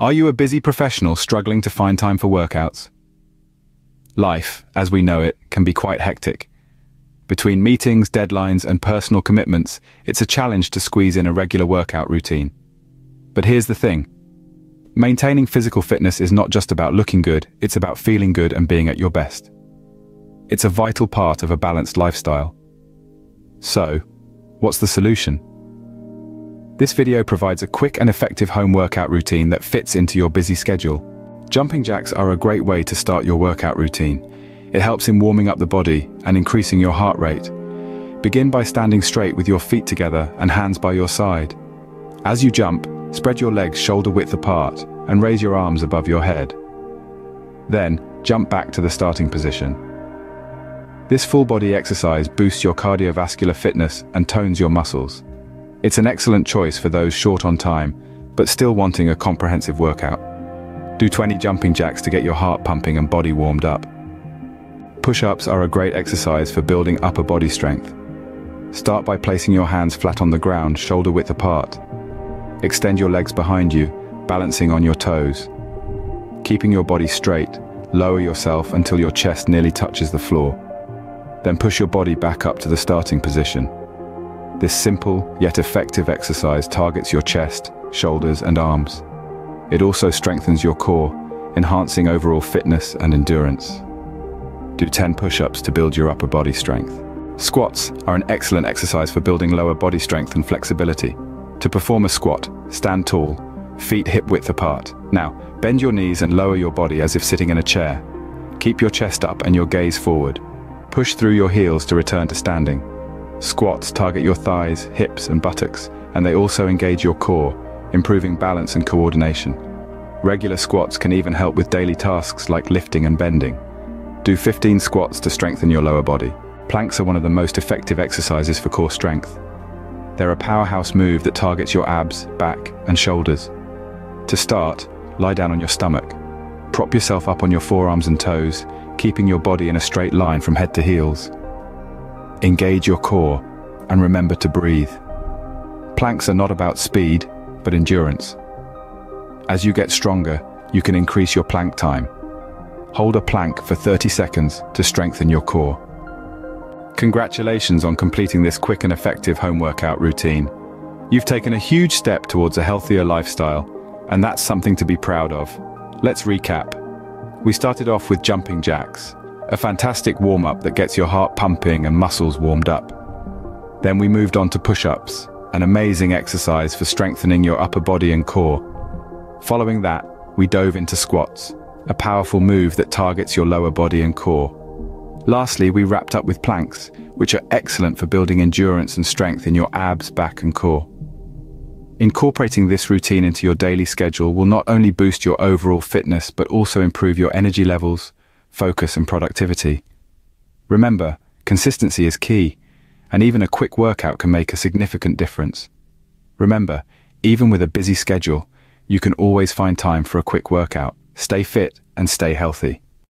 Are you a busy professional struggling to find time for workouts? Life, as we know it, can be quite hectic. Between meetings, deadlines, and personal commitments, it's a challenge to squeeze in a regular workout routine. But here's the thing. Maintaining physical fitness is not just about looking good, it's about feeling good and being at your best. It's a vital part of a balanced lifestyle. So, what's the solution? This video provides a quick and effective home workout routine that fits into your busy schedule. Jumping jacks are a great way to start your workout routine. It helps in warming up the body and increasing your heart rate. Begin by standing straight with your feet together and hands by your side. As you jump, spread your legs shoulder width apart and raise your arms above your head. Then, jump back to the starting position. This full body exercise boosts your cardiovascular fitness and tones your muscles. It's an excellent choice for those short on time, but still wanting a comprehensive workout. Do 20 jumping jacks to get your heart pumping and body warmed up. Push-ups are a great exercise for building upper body strength. Start by placing your hands flat on the ground, shoulder width apart. Extend your legs behind you, balancing on your toes. Keeping your body straight, lower yourself until your chest nearly touches the floor. Then push your body back up to the starting position. This simple yet effective exercise targets your chest, shoulders, and arms. It also strengthens your core, enhancing overall fitness and endurance. Do 10 push-ups to build your upper body strength. Squats are an excellent exercise for building lower body strength and flexibility. To perform a squat, stand tall, feet hip-width apart. Now, bend your knees and lower your body as if sitting in a chair. Keep your chest up and your gaze forward. Push through your heels to return to standing. Squats target your thighs, hips, and buttocks, and they also engage your core, improving balance and coordination. Regular squats can even help with daily tasks like lifting and bending. Do 15 squats to strengthen your lower body. Planks are one of the most effective exercises for core strength. They're a powerhouse move that targets your abs, back, and shoulders. To start, lie down on your stomach. Prop yourself up on your forearms and toes, keeping your body in a straight line from head to heels. Engage your core, and remember to breathe. Planks are not about speed, but endurance. As you get stronger, you can increase your plank time. Hold a plank for 30 seconds to strengthen your core. Congratulations on completing this quick and effective home workout routine. You've taken a huge step towards a healthier lifestyle, and that's something to be proud of. Let's recap. We started off with jumping jacks, a fantastic warm-up that gets your heart pumping and muscles warmed up. Then we moved on to push-ups, an amazing exercise for strengthening your upper body and core. Following that, we dove into squats, a powerful move that targets your lower body and core. Lastly, we wrapped up with planks, which are excellent for building endurance and strength in your abs, back, and core. Incorporating this routine into your daily schedule will not only boost your overall fitness, but also improve your energy levels, focus, and productivity. Remember, consistency is key, and even a quick workout can make a significant difference. Remember, even with a busy schedule, you can always find time for a quick workout. Stay fit and stay healthy.